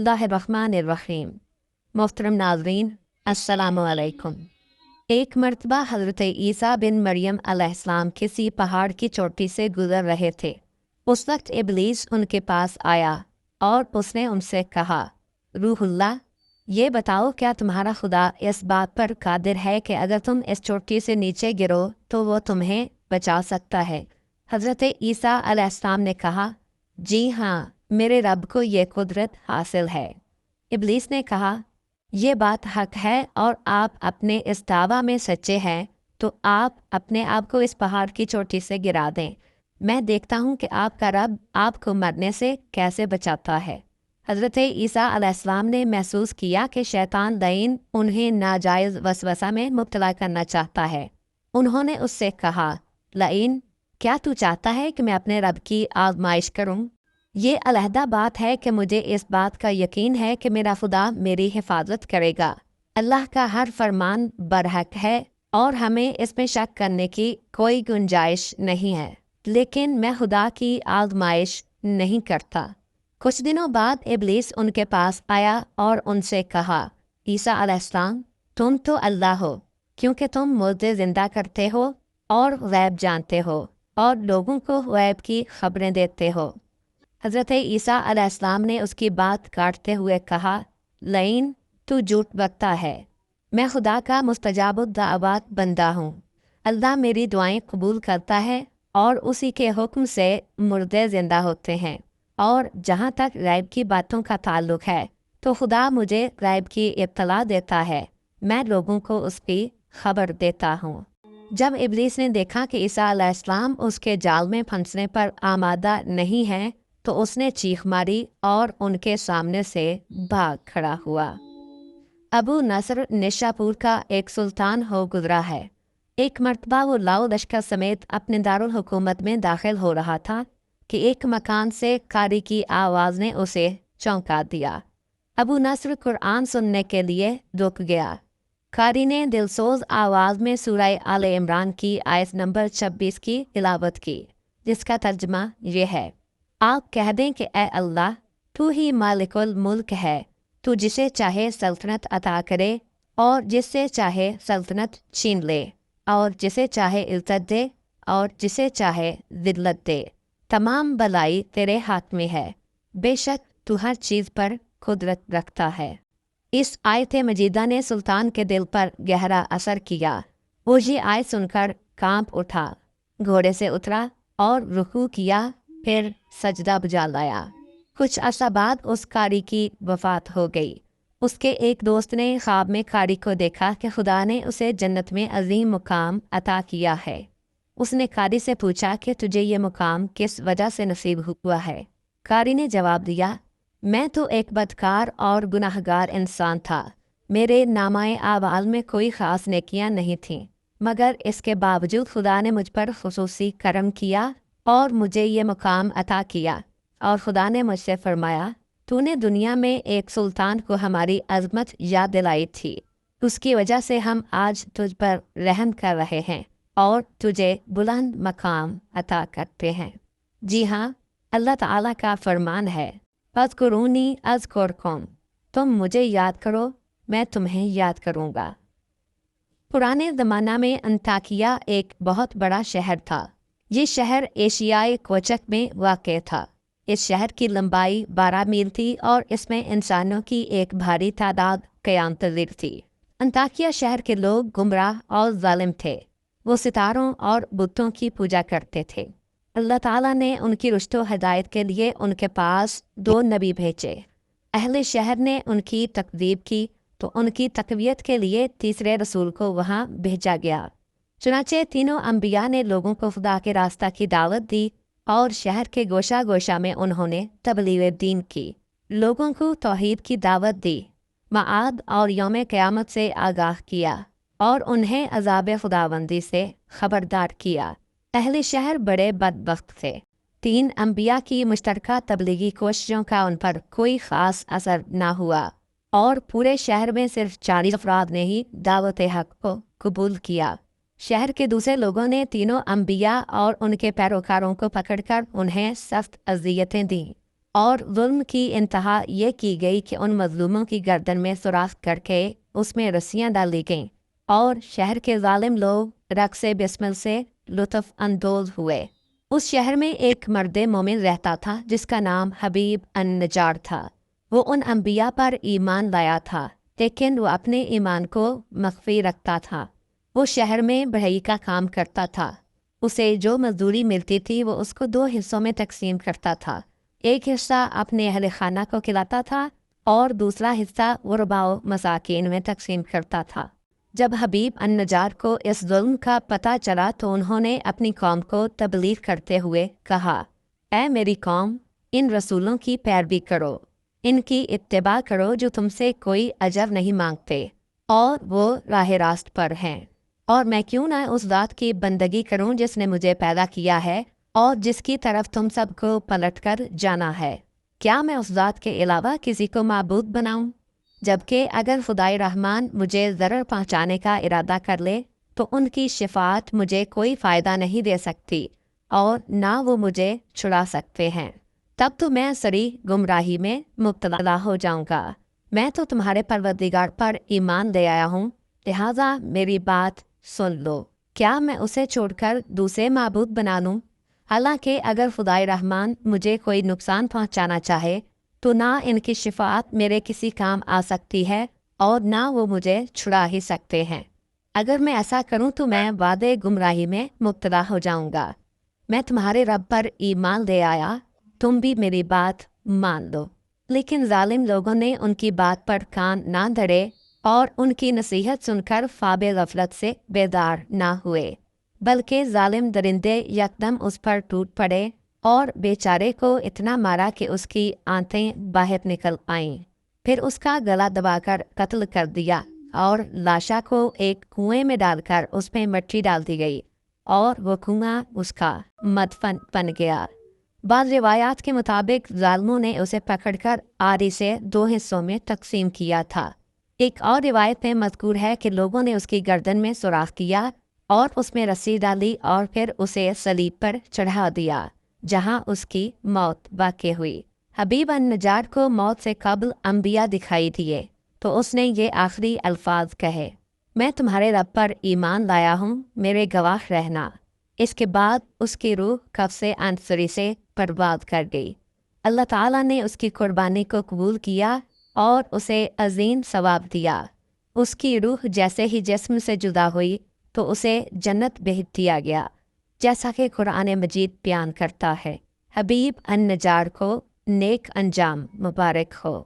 बिस्मिल्लाहिर्रहमानिर्रहीम। मोहतरम नाज़रीन, अस्सलामु अलैकुम। एक मर्तबा हज़रत ईसा बिन मरियम अलैहिस्सलाम किसी पहाड़ की चोटी से गुजर रहे थे। उस वक्त इब्लीस उनके पास आया और उसने उनसे कहा, रूहुल्लाह, ये बताओ क्या तुम्हारा खुदा इस बात पर कादिर है कि अगर तुम इस चोटी से नीचे गिरो तो वो तुम्हें बचा सकता है? हज़रत ईसा अलैहिस्सलाम ने कहा, जी हाँ, मेरे रब को ये कुदरत हासिल है। इब्लीस ने कहा, ये बात हक है और आप अपने इस दावा में सच्चे हैं तो आप अपने आप को इस पहाड़ की चोटी से गिरा दें। मैं देखता हूँ कि आपका रब आपको मरने से कैसे बचाता है। हज़रत ईसा अलैहिस्सलाम ने महसूस किया कि शैतान लईन उन्हें नाजायज़ वसवसा में मुब्तला करना चाहता है। उन्होंने उससे कहा, लईन, क्या तू चाहता है कि मैं अपने रब की आजमाइश करूँ? ये अलहदा बात है कि मुझे इस बात का यकीन है कि मेरा खुदा मेरी हिफाजत करेगा। अल्लाह का हर फरमान बरहक है और हमें इसमें शक करने की कोई गुंजाइश नहीं है, लेकिन मैं खुदा की आजमाइश नहीं करता। कुछ दिनों बाद इब्लीस उनके पास आया और उनसे कहा, ईसा अलैहिस्सलाम, तुम तो अल्लाह हो क्योंकि तुम मुर्दे जिंदा करते हो और गैब जानते हो और लोगों को गैब की खबरें देते हो। हज़रत ईसा अलैहिस्सलाम ने उसकी बात काटते हुए कहा, लईन, तू झूठ बकता है। मैं खुदा का मुस्तजाबुद दाअवात बंदा हूँ। अल्लाह मेरी दुआएं कबूल करता है और उसी के हुक्म से मुर्दे जिंदा होते हैं। और जहाँ तक गैब की बातों का ताल्लुक है तो खुदा मुझे गैब की इत्तला देता है, मैं लोगों को उसकी खबर देता हूँ। जब इब्लीस ने देखा कि ईसा अलैहिस्सलाम उसके जाल में फंसने पर आमादा नहीं है तो उसने चीख मारी और उनके सामने से भाग खड़ा हुआ। अबू नसर निशापुर का एक सुल्तान हो गुजरा है। एक मर्तबा वो लाओ लश्कर समेत अपने दारुल हुकूमत में दाखिल हो रहा था कि एक मकान से कारी की आवाज़ ने उसे चौंका दिया। अबू नसर कुरान सुनने के लिए रुक गया। कारी ने दिलसोज आवाज़ में सूरह आले इमरान की आयत नंबर 26 की तिलावत की, जिसका तर्जमा ये है, आप कह दें कि ए अल्लाह, तू ही मालिकुल मुल्क है, तू जिसे चाहे सल्तनत अता करे और जिससे चाहे सल्तनत छीन ले और जिसे चाहे इज्जत दे और जिसे चाहे जिल्लत दे। तमाम भलाई तेरे हाथ में है, बेशक तू हर चीज़ पर कुदरत रखता है। इस आयत मजीदा ने सुल्तान के दिल पर गहरा असर किया। वो ये आयत सुनकर कांप उठा, घोड़े से उतरा और रुकू किया, फिर सजदा बुझा लाया। कुछ अरसा बाद उस कारी की वफात हो गई। उसके एक दोस्त ने ख्वाब में कारी को देखा कि खुदा ने उसे जन्नत में अजीम मुकाम अता किया है। उसने कारी से पूछा कि तुझे ये मुकाम किस वजह से नसीब हुआ है? कारी ने जवाब दिया, मैं तो एक बदकार और गुनाहगार इंसान था। मेरे नामाए आवाल में कोई ख़ास नेकियां नहीं थीं, मगर इसके बावजूद खुदा ने मुझ पर खुसूसी करम किया और मुझे ये मुकाम अता किया। और खुदा ने मुझसे फरमाया, तूने दुनिया में एक सुल्तान को हमारी अजमत याद दिलाई थी, उसकी वजह से हम आज तुझ पर रहम कर रहे हैं और तुझे बुलंद मकाम अता करते हैं। जी हाँ, अल्लाह ताला का फरमान है, फ़ज़्कुरूनी अज़्कुरकुम, तुम मुझे याद करो, मैं तुम्हें याद करूँगा। पुराने ज़माना में अंताकिया एक बहुत बड़ा शहर था। ये शहर एशियाई कोचक में वाक़ था। इस शहर की लंबाई 12 मील थी और इसमें इंसानों की एक भारी तादाद क़यामतज़ीर थी। अंताकिया शहर के लोग गुमराह और जालिम थे। वो सितारों और बुतों की पूजा करते थे। अल्लाह ताला ने उनकी रुश्तो हिदायत के लिए उनके पास 2 नबी भेजे। अहले शहर ने उनकी तकदीब की तो उनकी तकवियत के लिए तीसरे रसूल को वहाँ भेजा गया। चुनाचे तीनों अंबिया ने लोगों को खुदा के रास्ता की दावत दी और शहर के गोशा गोशा में उन्होंने तबलीग दीन की, लोगों को तौहीद की दावत दी, माआद और यौम क़यामत से आगाह किया और उन्हें अज़ाब खुदाबंदी से खबरदार किया। अहले शहर बड़े बदबख्त थे। 3 अंबिया की मुश्तरका तबलीगी कोशिशों का उन पर कोई ख़ास असर न हुआ और पूरे शहर में सिर्फ 40 अफराद ने ही दावत हक को कबूल किया। शहर के दूसरे लोगों ने तीनों अंबिया और उनके पैरोकारों को पकड़कर उन्हें सख्त अज़ियतें दीं اور ظلم کی انتہا یہ کی گئی کہ ان مظلوموں کی گردن میں سوراخ کر کے اس میں رسیاں ڈال دی گئیں، اور شہر کے ظالم لوگ رقص بسمل سے لطف اندوز ہوئے۔ اس شہر میں ایک مرد مومن رہتا تھا جس کا نام حبیب النجار تھا۔ وہ ان انبیاء پر ایمان لایا تھا، لیکن وہ اپنے ایمان کو مخفی رکھتا تھا۔ وہ شہر میں بڑھئی کا کام کرتا تھا۔ اسے جو مزدوری ملتی تھی وہ اس کو 2 حصوں میں تقسیم کرتا تھا۔ ایک حصہ اپنے اہل خانہ کو کھلاتا تھا اور دوسرا حصہ غرباء و مساکین میں تقسیم کرتا تھا۔ جب حبیب النجار کو اس ظلم کا پتہ چلا تو انہوں نے اپنی قوم کو تبلیغ کرتے ہوئے کہا، اے میری قوم، ان رسولوں کی پیروی کرو، ان کی اتباع کرو جو تم سے کوئی اجر نہیں مانگتے اور وہ راہ راست پر ہیں، اور میں کیوں نہ اس ذات کی بندگی کروں جس نے مجھے پیدا کیا ہے اور جس کی طرف تم سب کو پلٹ کر جانا ہے۔ کیا میں اس ذات کے علاوہ کسی کو معبود بناؤں؟ جبکہ اگر خدائے رحمان مجھے ضرر پہنچانے کا ارادہ کر لے تو ان کی شفاعت مجھے کوئی فائدہ نہیں دے سکتی اور نہ وہ مجھے چھڑا سکتے ہیں۔ تب تو میں سری گمراہی میں مبتلا ہو جاؤں گا۔ میں تو تمہارے پروردگار پر ایمان لے آیا ہوں، لہٰذا میری بات سن لو۔ کیا میں اسے چھوڑ کر دوسرے معبود بنا لوں؟ حالانکہ اگر خدائے رحمان مجھے کوئی نقصان پہنچانا چاہے تو نہ ان کی شفاعت میرے کسی کام آ سکتی ہے اور نہ وہ مجھے چھڑا ہی سکتے ہیں۔ اگر میں ایسا کروں تو میں وعدے گمراہی میں مبتلا ہو جاؤں گا۔ میں تمہارے رب پر ایمان لے آیا، تم بھی میری بات مان لو۔ لیکن ظالم لوگوں نے ان کی بات پر کان نہ دھرے اور ان کی نصیحت سن کر خواب غفلت سے بیدار نہ ہوئے، بلکہ ظالم درندے یکدم اس پر ٹوٹ پڑے اور بیچارے کو اتنا مارا کہ اس کی آنتیں باہر نکل آئیں۔ پھر اس کا گلا دبا کر قتل کر دیا اور لاشا کو ایک کنویں میں ڈال کر اس میں مٹی ڈال دی گئی اور وہ کنواں اس کا مدفن بن گیا۔ بعض روایات کے مطابق ظالموں نے اسے پکڑ کر آری سے 2 حصوں میں تقسیم کیا تھا۔ ایک اور روایت میں مذکور ہے کہ لوگوں نے اس کی گردن میں سوراخ کیا اور اس میں رسی ڈالی اور پھر اسے صلیب پر چڑھا دیا، جہاں اس کی موت واقع ہوئی۔ حبیب النجار کو موت سے قبل انبیاء دکھائی دیے تو اس نے یہ آخری الفاظ کہے، میں تمہارے رب پر ایمان لایا ہوں، میرے گواہ رہنا۔ اس کے بعد اس کی روح قبض عنصری سے پرواز کر گئی۔ اللہ تعالیٰ نے اس کی قربانی کو قبول کیا اور اسے عظیم ثواب دیا۔ اس کی روح جیسے ہی جسم سے جدا ہوئی تو اسے جنت بھیج دیا گیا، جیسا کہ قرآن مجید بیان کرتا ہے۔ حبیب النجار کو نیک انجام مبارک ہو۔